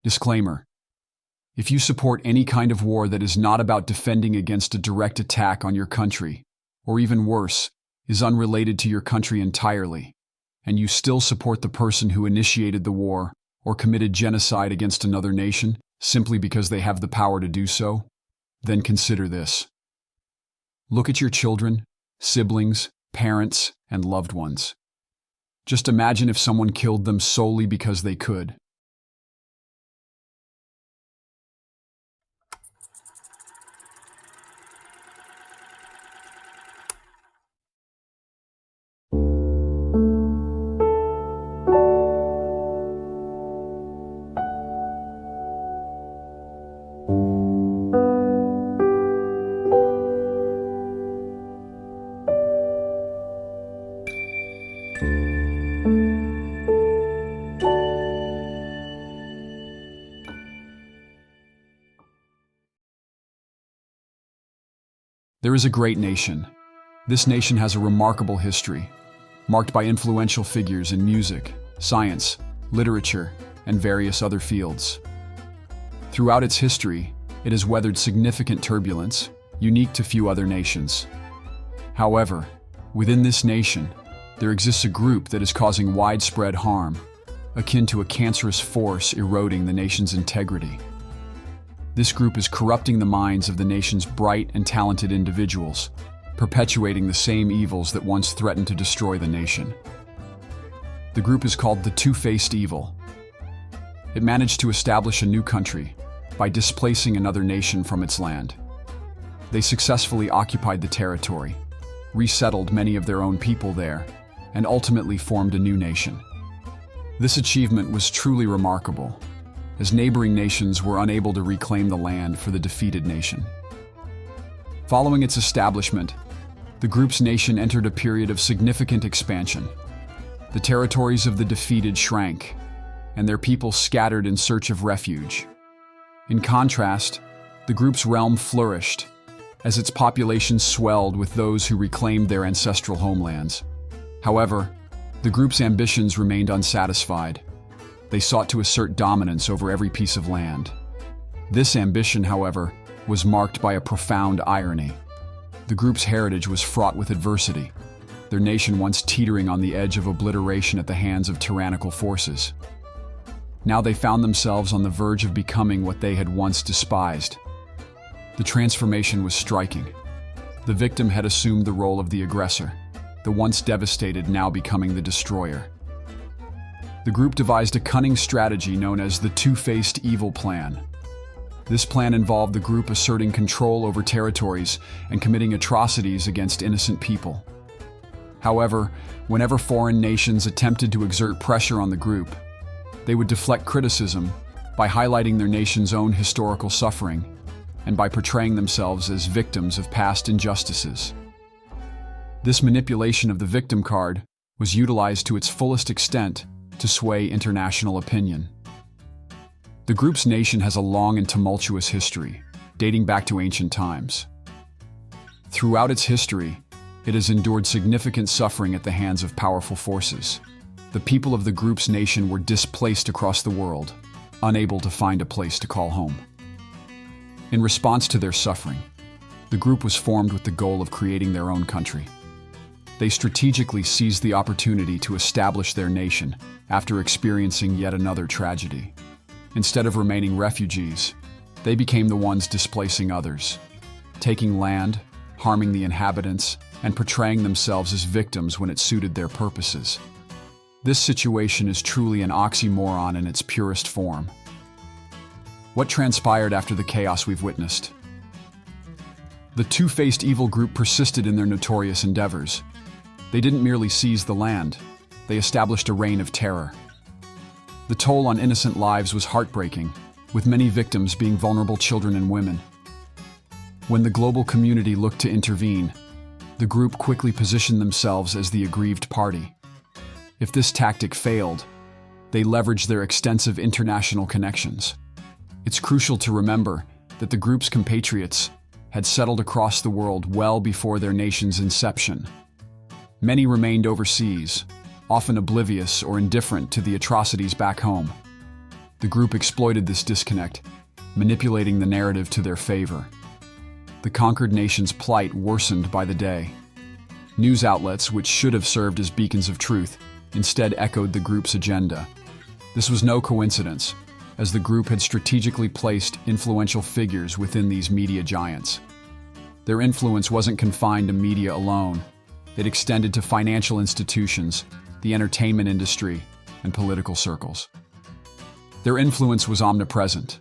Disclaimer: if you support any kind of war that is not about defending against a direct attack on your country, or even worse, is unrelated to your country entirely, and you still support the person who initiated the war or committed genocide against another nation simply because they have the power to do so, then consider this. Look at your children, siblings, parents, and loved ones. Just imagine if someone killed them solely because they could. There is a great nation. This nation has a remarkable history, marked by influential figures in music, science, literature, and various other fields. Throughout its history, it has weathered significant turbulence, unique to few other nations. However, within this nation, there exists a group that is causing widespread harm, akin to a cancerous force eroding the nation's integrity. This group is corrupting the minds of the nation's bright and talented individuals, perpetuating the same evils that once threatened to destroy the nation. The group is called the Two-Faced Evil. It managed to establish a new country by displacing another nation from its land. They successfully occupied the territory, resettled many of their own people there, and ultimately formed a new nation. This achievement was truly remarkable, as neighboring nations were unable to reclaim the land for the defeated nation. Following its establishment, the group's nation entered a period of significant expansion. The territories of the defeated shrank, and their people scattered in search of refuge. In contrast, the group's realm flourished, as its population swelled with those who reclaimed their ancestral homelands. However, the group's ambitions remained unsatisfied. They sought to assert dominance over every piece of land. This ambition, however, was marked by a profound irony. The group's heritage was fraught with adversity, their nation once teetering on the edge of obliteration at the hands of tyrannical forces. Now they found themselves on the verge of becoming what they had once despised. The transformation was striking. The victim had assumed the role of the aggressor, the once devastated now becoming the destroyer. The group devised a cunning strategy known as the Two-Faced Evil Plan. This plan involved the group asserting control over territories and committing atrocities against innocent people. However, whenever foreign nations attempted to exert pressure on the group, they would deflect criticism by highlighting their nation's own historical suffering and by portraying themselves as victims of past injustices. This manipulation of the victim card was utilized to its fullest extent to sway international opinion. The group's nation has a long and tumultuous history, dating back to ancient times. Throughout its history, it has endured significant suffering at the hands of powerful forces. The people of the group's nation were displaced across the world, unable to find a place to call home. In response to their suffering, the group was formed with the goal of creating their own country. They strategically seized the opportunity to establish their nation after experiencing yet another tragedy. Instead of remaining refugees, they became the ones displacing others, taking land, harming the inhabitants, and portraying themselves as victims when it suited their purposes. This situation is truly an oxymoron in its purest form. What transpired after the chaos we've witnessed? The Two-Faced Evil group persisted in their notorious endeavors. They didn't merely seize the land, they established a reign of terror. The toll on innocent lives was heartbreaking, with many victims being vulnerable children and women. When the global community looked to intervene, the group quickly positioned themselves as the aggrieved party. If this tactic failed, they leveraged their extensive international connections. It's crucial to remember that the group's compatriots had settled across the world well before their nation's inception. Many remained overseas, often oblivious or indifferent to the atrocities back home. The group exploited this disconnect, manipulating the narrative to their favor. The conquered nation's plight worsened by the day. News outlets, which should have served as beacons of truth, instead echoed the group's agenda. This was no coincidence, as the group had strategically placed influential figures within these media giants. Their influence wasn't confined to media alone. It extended to financial institutions, the entertainment industry, and political circles. Their influence was omnipresent,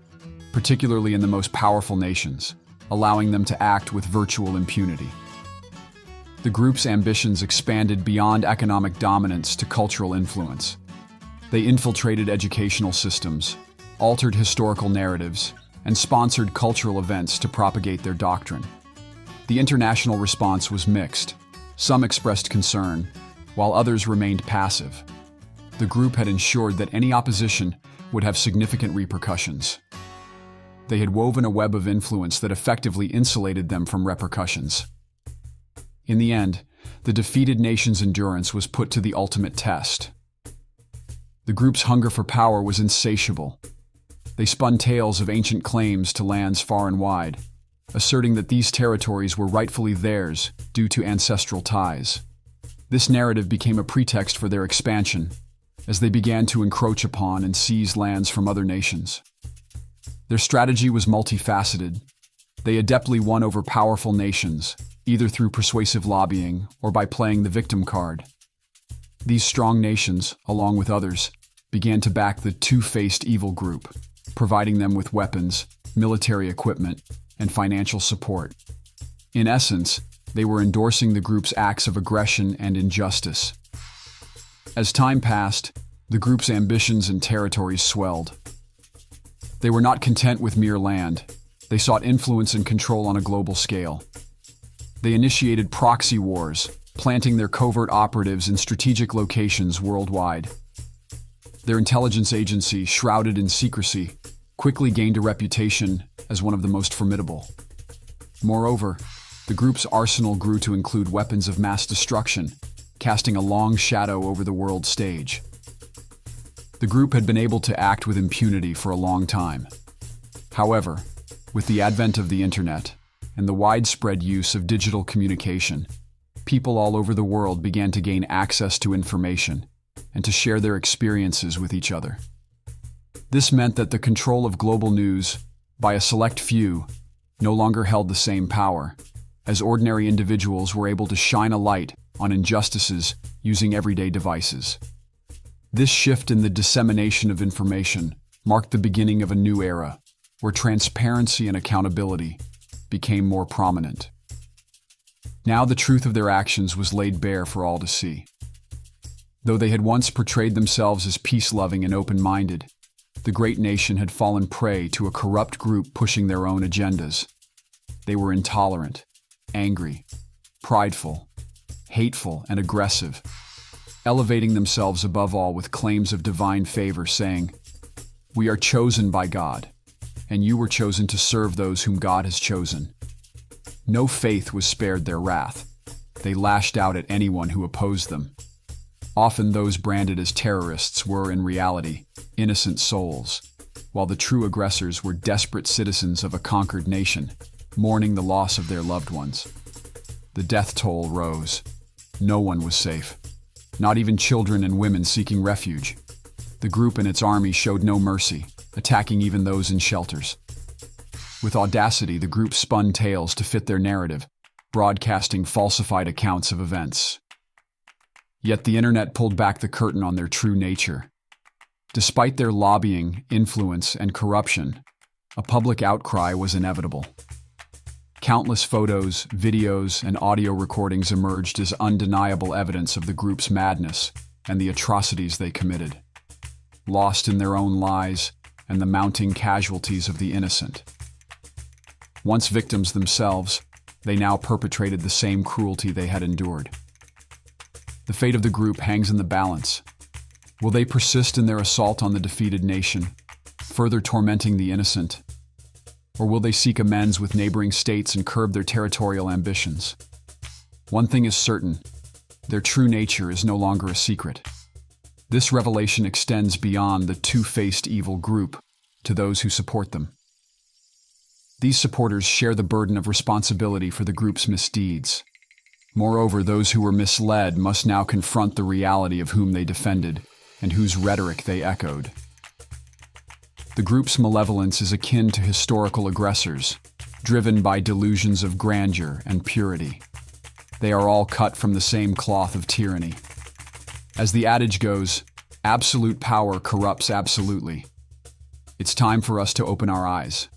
particularly in the most powerful nations, allowing them to act with virtual impunity. The group's ambitions expanded beyond economic dominance to cultural influence. They infiltrated educational systems, altered historical narratives, and sponsored cultural events to propagate their doctrine. The international response was mixed. Some expressed concern, while others remained passive. The group had ensured that any opposition would have significant repercussions. They had woven a web of influence that effectively insulated them from repercussions. In the end, the defeated nation's endurance was put to the ultimate test. The group's hunger for power was insatiable. They spun tales of ancient claims to lands far and wide, asserting that these territories were rightfully theirs due to ancestral ties. This narrative became a pretext for their expansion, as they began to encroach upon and seize lands from other nations. Their strategy was multifaceted. They adeptly won over powerful nations, either through persuasive lobbying or by playing the victim card. These strong nations, along with others, began to back the two-faced evil group, providing them with weapons, military equipment, and financial support. In essence, they were endorsing the group's acts of aggression and injustice. As time passed, the group's ambitions and territories swelled. They were not content with mere land. They sought influence and control on a global scale. They initiated proxy wars, planting their covert operatives in strategic locations worldwide. Their intelligence agency, shrouded in secrecy, quickly gained a reputation as one of the most formidable. Moreover, the group's arsenal grew to include weapons of mass destruction, casting a long shadow over the world stage. The group had been able to act with impunity for a long time. However, with the advent of the internet and the widespread use of digital communication, people all over the world began to gain access to information and to share their experiences with each other. This meant that the control of global news by a select few no longer held the same power, as ordinary individuals were able to shine a light on injustices using everyday devices. This shift in the dissemination of information marked the beginning of a new era, where transparency and accountability became more prominent. Now the truth of their actions was laid bare for all to see. Though they had once portrayed themselves as peace-loving and open-minded, the great nation had fallen prey to a corrupt group pushing their own agendas. They were intolerant, angry, prideful, hateful, and aggressive, elevating themselves above all with claims of divine favor, saying, "We are chosen by God, and you were chosen to serve those whom God has chosen." No faith was spared their wrath. They lashed out at anyone who opposed them. Often those branded as terrorists were, in reality, innocent souls, while the true aggressors were desperate citizens of a conquered nation, mourning the loss of their loved ones. The death toll rose. No one was safe, not even children and women seeking refuge. The group and its army showed no mercy, attacking even those in shelters. With audacity, the group spun tales to fit their narrative, broadcasting falsified accounts of events. Yet the internet pulled back the curtain on their true nature. Despite their lobbying, influence, and corruption, a public outcry was inevitable. Countless photos, videos, and audio recordings emerged as undeniable evidence of the group's madness and the atrocities they committed. Lost in their own lies and the mounting casualties of the innocent. Once victims themselves, they now perpetrated the same cruelty they had endured. The fate of the group hangs in the balance. Will they persist in their assault on the defeated nation, further tormenting the innocent? Or will they seek amends with neighboring states and curb their territorial ambitions? One thing is certain, their true nature is no longer a secret. This revelation extends beyond the two-faced evil group to those who support them. These supporters share the burden of responsibility for the group's misdeeds. Moreover, those who were misled must now confront the reality of whom they defended and whose rhetoric they echoed. The group's malevolence is akin to historical aggressors, driven by delusions of grandeur and purity. They are all cut from the same cloth of tyranny. As the adage goes, absolute power corrupts absolutely. It's time for us to open our eyes.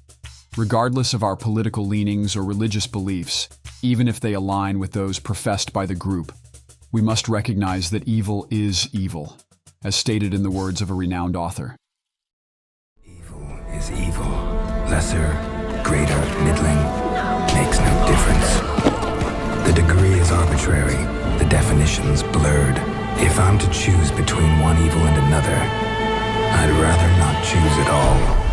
Regardless of our political leanings or religious beliefs, even if they align with those professed by the group, we must recognize that evil is evil, as stated in the words of a renowned author. Evil is evil. Lesser, greater, middling, makes no difference. The degree is arbitrary, the definition's blurred. If I'm to choose between one evil and another, I'd rather not choose at all.